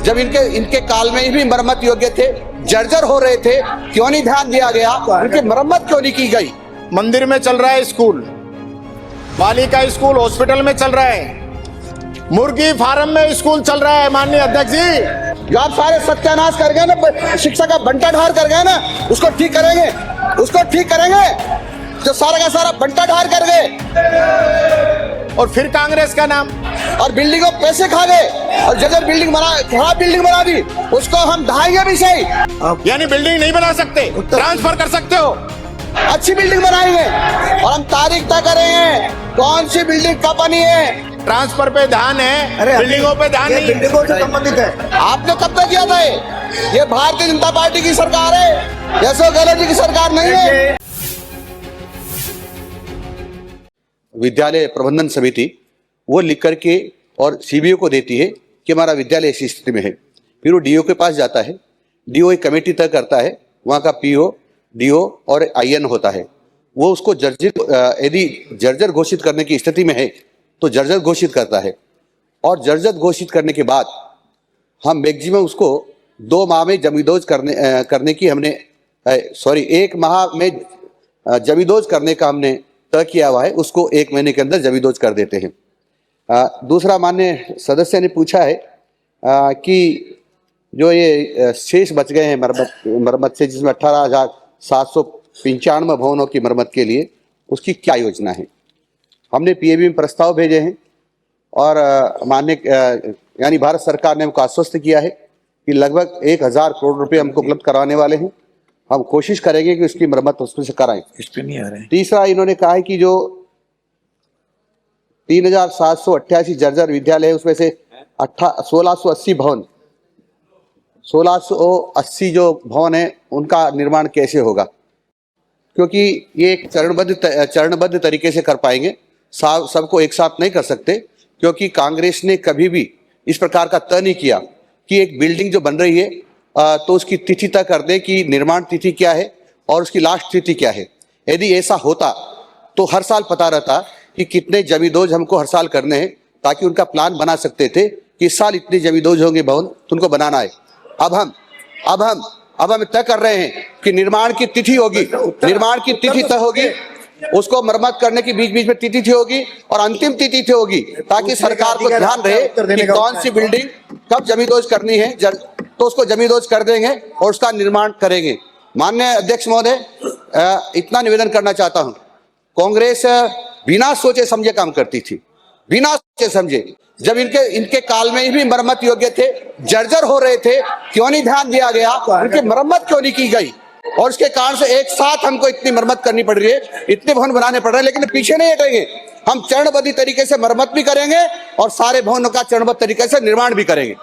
जब इनके काल में ही भी मरम्मत योग्य थे, जर्जर हो रहे थे, क्यों नहीं ध्यान दिया गया? उनकी मरम्मत क्यों नहीं की गई? मंदिर में चल रहा है स्कूल, बालिका स्कूल हॉस्पिटल में चल रहा है, मुर्गी फार्म में स्कूल चल रहा है। माननीय अध्यक्ष जी, जो आप सारे सत्यानाश कर गए ना, शिक्षा का बंटा ढार कर गए ना, उसको ठीक करेंगे, उसको ठीक करेंगे। जो सारा का सारा बंटा ढार कर गए और फिर कांग्रेस का नाम, और बिल्डिंगों पैसे खा गए, और जगह बिल्डिंग बना, खराब बिल्डिंग बना दी, उसको हम ढाएंगे भी सही। यानी बिल्डिंग नहीं बना सकते, ट्रांसफर कर सकते हो, अच्छी बिल्डिंग बनाएंगे और हम तारीख तय करेंगे कौन सी बिल्डिंग कब बनी है। ट्रांसफर पे ध्यान है, बिल्डिंगों पे ध्यान नहीं। बिल्डिंगों से संबंधित है। आपने कब तक किया था? ये भारतीय जनता पार्टी की सरकार है, यशोर गहलोत जी की सरकार नहीं है। विद्यालय प्रबंधन समिति वो लिख करके और सीबीओ को देती है कि हमारा विद्यालय ऐसी स्थिति में है। फिर वो डीओ के पास जाता है, डीओ एक कमेटी तय करता है, वहाँ का पीओ, डीओ और आईएन होता है। वो उसको जर्जर, यदि जर्जर घोषित करने की स्थिति में है तो जर्जर घोषित करता है, और जर्जर घोषित करने के बाद हम मैक्सिमम उसको 2 माह में जमींदोज करने की हमने 1 माह में जमींदोज करने का हमने तय किया हुआ है। उसको 1 महीने के अंदर जमींदोज कर देते हैं। दूसरा, माननीय सदस्य ने पूछा है कि जो ये शेष बच गए हैं मरम्मत से, जिसमें 18,795 भवनों की मरम्मत के लिए उसकी क्या योजना है। हमने पीएबी में प्रस्ताव भेजे हैं और माननीय यानी भारत सरकार ने हमको आश्वस्त किया है कि लगभग 1,000 करोड़ रुपए हमको उपलब्ध कराने वाले हैं। हम कोशिश करेंगे कि उसकी मरम्मत उसमें से कराएं। इस पे नहीं आ रहे हैं। तीसरा, इन्होंने कहा है कि जो 3,788 जर्जर विद्यालय है उसमें से 1680 भवन, 1680 जो भवन है उनका निर्माण कैसे होगा, क्योंकि ये एक चरणबद्ध तरीके से कर पाएंगे, सबको एक साथ नहीं कर सकते। क्योंकि कांग्रेस ने कभी भी इस प्रकार का तय नहीं किया कि एक बिल्डिंग जो बन रही है तो उसकी तिथि तय कर दे कि निर्माण तिथि क्या है और उसकी लास्ट तिथि क्या है। यदि ऐसा होता तो हर साल पता रहता कि कितने जमींदोज हमको हर साल करने हैं, ताकि उनका प्लान बना सकते थे कि इस साल इतने जमींदोज होंगे भवन, तो उनको बनाना है। अब हम तय कर रहे हैं कि निर्माण की तिथि होगी, निर्माण की तिथि तय होगी, उसको मरम्मत करने की बीच में तिथि होगी और अंतिम तिथि होगी, ताकि सरकार को ध्यान रहे कि कौन सी बिल्डिंग कब जमींदोज करनी है, तो उसको जमींदोज कर देंगे और उसका निर्माण करेंगे। माननीय अध्यक्ष महोदय, इतना निवेदन करना चाहता हूं, कांग्रेस बिना सोचे समझे काम करती थी, बिना सोचे समझे। जब इनके काल में ही भी मरम्मत योग्य थे, जर्जर हो रहे थे, क्यों नहीं ध्यान दिया गया? उनकी मरम्मत क्यों नहीं की गई? और उसके कारण से एक साथ हमको इतनी मरम्मत करनी पड़ रही है, इतने भवन बनाने पड़ रहे हैं, लेकिन पीछे नहीं हटेंगे। हम चरणबद्ध तरीके से मरम्मत भी करेंगे और सारे भवनों का चरणबद्ध तरीके से निर्माण भी करेंगे।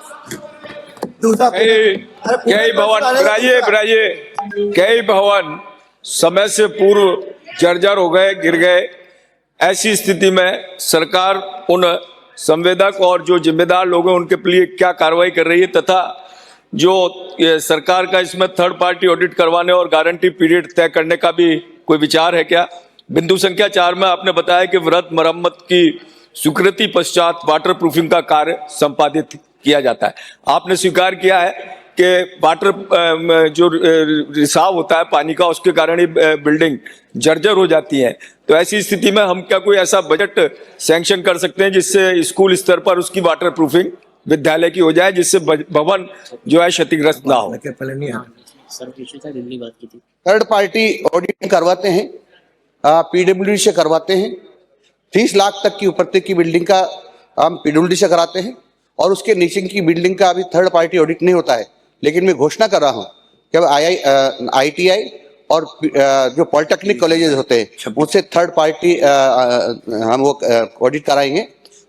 कई भवन समय से पूर्व जर्जर हो गए, गिर गए। ऐसी स्थिति में सरकार उन संवेदक और जो जिम्मेदार लोग हैं उनके लिए क्या कार्रवाई कर रही है, तथा जो सरकार का इसमें थर्ड पार्टी ऑडिट करवाने और गारंटी पीरियड तय करने का भी कोई विचार है क्या? बिंदु संख्या 4 में आपने बताया कि वृहद मरम्मत की स्वीकृति पश्चात वाटर प्रूफिंग का कार्य संपादित किया जाता है। आपने स्वीकार किया है कि वाटर जो रिसाव होता है पानी का, उसके कारण ही बिल्डिंग जर्जर हो जाती है। तो ऐसी स्थिति में हम क्या कोई ऐसा बजट सैंक्शन कर सकते हैं जिससे स्कूल स्तर पर उसकी वाटर प्रूफिंग विद्यालय की हो जाए, जिससे भवन जो है क्षतिग्रस्त ना हो? थर्ड पार्टी ऑडिट करवाते हैं, पीडब्ल्यूडी से करवाते हैं। 30 लाख तक की ऊपर की बिल्डिंग का हम पीडब्ल्यूडी से कराते हैं, और उसके नीचे की बिल्डिंग का अभी थर्ड पार्टी ऑडिट नहीं होता है। लेकिन मैं घोषणा कर रहा हूँ कि IITI और जो पॉलिटेक्निक कॉलेजेस होते हैं उनसे थर्ड पार्टी हम वो ऑडिट कराएंगे,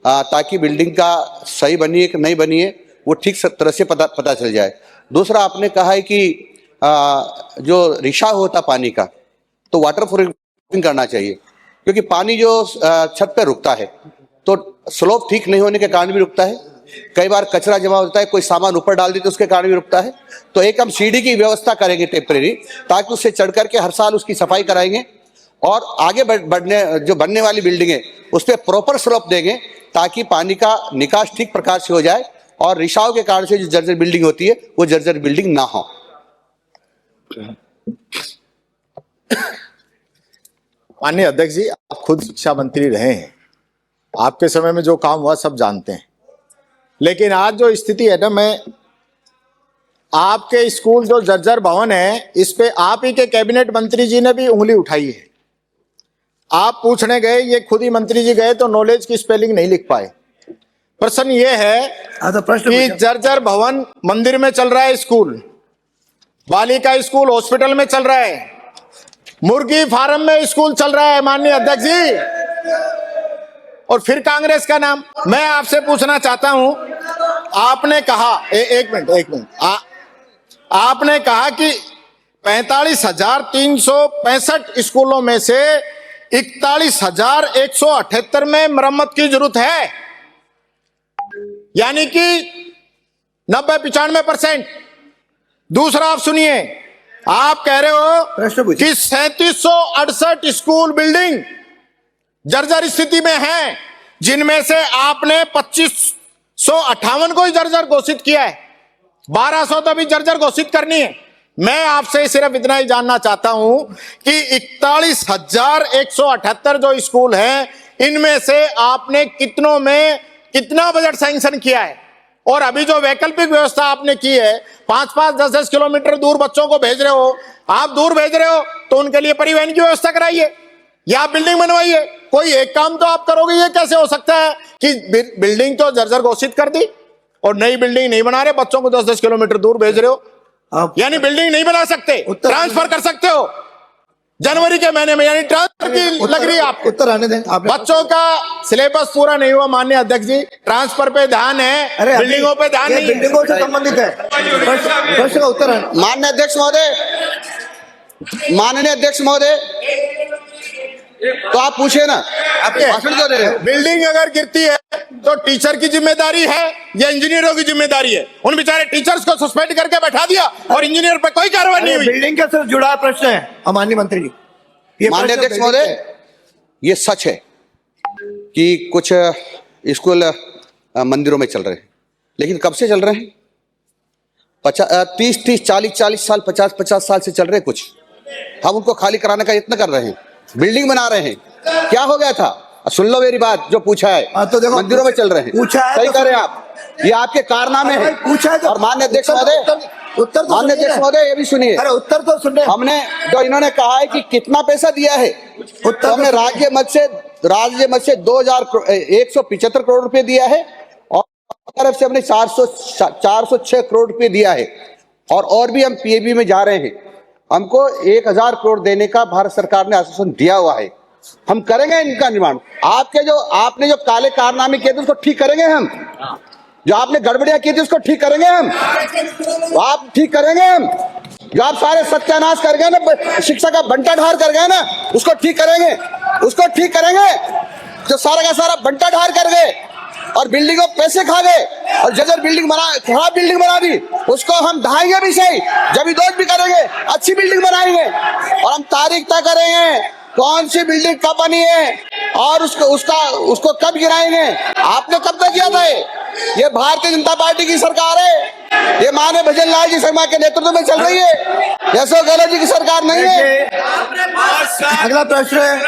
ताकि बिल्डिंग का सही बनी है कि नहीं बनी है वो ठीक तरह से पता चल जाए। दूसरा, आपने कहा है कि जो रिसाव होता पानी का, तो वाटर प्रूफिंग करना चाहिए, क्योंकि पानी जो छत पे रुकता है तो स्लोप ठीक नहीं होने के कारण भी रुकता है। कई बार कचरा जमा होता है, कोई सामान ऊपर डाल देते उसके कारण भी रुकता है। तो एक हम सीढ़ी की व्यवस्था करेंगे टेम्परेरी, ताकि उससे चढ़ करके हर साल उसकी सफाई कराएंगे, और आगे बनने वाली बिल्डिंग है उस पर प्रॉपर स्लोप देंगे, ताकि पानी का निकास ठीक प्रकार से हो जाए और रिसाव के कारण से जो जर्जर बिल्डिंग होती है वो जर्जर बिल्डिंग ना हो। माननीय अध्यक्ष जी, आप खुद शिक्षा मंत्री रहे हैं, आपके समय में जो काम हुआ सब जानते हैं, लेकिन आज जो स्थिति है ना, मैं आपके स्कूल जो जर्जर भवन है इस पे आप ही के कैबिनेट मंत्री जी ने भी उंगली उठाई है। आप पूछने गए, ये खुद ही मंत्री जी गए तो नॉलेज की स्पेलिंग नहीं लिख पाए। प्रश्न ये है कि जर्जर भवन मंदिर में चल रहा है स्कूल, बालिका स्कूल हॉस्पिटल में चल रहा है, मुर्गी फार्म में स्कूल चल रहा है माननीय अध्यक्ष जी, और फिर कांग्रेस का नाम। मैं आपसे पूछना चाहता हूं, आपने कहा एक मिनट आपने कहा कि 45,365 स्कूलों में से 41,178 में मरम्मत की जरूरत है, यानी कि 90-95%। दूसरा आप सुनिए, आप कह रहे हो कि 3768 स्कूल बिल्डिंग जर्जर स्थिति में हैं, जिनमें से आपने 2558 को ही जर्जर घोषित किया है, 1200 तो अभी जर्जर घोषित करनी है। मैं आपसे सिर्फ इतना ही जानना चाहता हूं कि 41,178 जो स्कूल हैं, इनमें से आपने कितनों में कितना बजट सैंक्शन किया है, और अभी जो वैकल्पिक व्यवस्था आपने की है, 5-5, 10-10 किलोमीटर दूर बच्चों को भेज रहे हो, आप दूर भेज रहे हो तो उनके लिए परिवहन की व्यवस्था कराइए या बिल्डिंग बनवाइए। कोई एक काम तो आप करोगे। ये कैसे हो सकता है कि बिल्डिंग तो जर्जर घोषित कर दी और नई बिल्डिंग नहीं बना रहे, बच्चों को 10-10 किलोमीटर दूर भेज रहे हो? यानी बिल्डिंग नहीं बना सकते, ट्रांसफर कर सकते हो जनवरी के महीने में, यानी ट्रांसफर की लग रही है आपको। उत्तर आने दें। बच्चों का सिलेबस पूरा नहीं हुआ माननीय अध्यक्ष जी, ट्रांसफर पे ध्यान है, बिल्डिंगों पे ध्यान नहीं है। बिल्डिंगों से संबंधित है। प्रश्न का उत्तर आने। माननीय अध्यक्ष महोदय, तो आप पूछे ना, आपके भाषण क्यों दे रहे हो? बिल्डिंग अगर गिरती है तो टीचर की जिम्मेदारी है या इंजीनियरों की जिम्मेदारी है? उन बेचारे टीचर्स को सस्पेंड करके बैठा दिया और इंजीनियर पे कोई कार्रवाई नहीं हुई। बिल्डिंग के साथ जुड़ा प्रश्न है माननीय मंत्री जी। माननीय अध्यक्ष महोदय, ये सच है कि कुछ स्कूल मंदिरों में चल रहे हैं, लेकिन कब से चल रहे हैं? 30-30, 40-40 साल, 50-50 साल से चल रहे हैं कुछ। हम उनको खाली कराने का यत्न कर रहे हैं, बिल्डिंग बना रहे हैं। क्या हो गया था? सुन लो मेरी बात, जो पूछा है, तो देखो, मंदिरों में चल रहे हैं, पूछा है सही तो कर रहे हैं आप, ये आपके कारनामे हैं। पूछा है तो और माननीय अध्यक्ष महोदय, ये भी सुनिए। अरे उत्तर तो सुन रहे। हमने जो इन्होंने कहा है कि कितना पैसा दिया है, तो हमने राज्य मद से 175 करोड़ रुपए दिया है, और तरफ से हमने 406 करोड़ रुपए दिया है, और भी हम पीएबी में जा रहे हैं। हमको 1000 करोड़ देने का भारत सरकार ने आश्वासन दिया हुआ है। हम करेंगे इनका निर्माण। आपने जो काले कारनामे किए थे उसको ठीक करेंगे हम, जो आपने गड़बड़ियां की थी उसको ठीक करेंगे हम, आप ठीक करेंगे हम, जो आप सारे सत्यानाश कर गए ना, शिक्षा का बंटाढार कर गए ना, उसको ठीक करेंगे, जो सारा का सारा बंटाढार कर गए और बिल्डिंगों पैसे खा गए और जर्जर बिल्डिंग खराब बिल्डिंग बना दी, उसको हम ढाएंगे भी सही, जबरदस्त भी करेंगे, अच्छी बिल्डिंग बनाएंगे, और हम तारीख तय करेंगे कौन सी बिल्डिंग कब बनी है और उसको कब गिराएंगे। आपने कब तक किया था? ये भारतीय जनता पार्टी की सरकार है, ये माननीय भजन लाल जी शर्मा के नेतृत्व में चल रही है, यशोक गहलोत जी की सरकार नहीं है। अगला प्रश्न है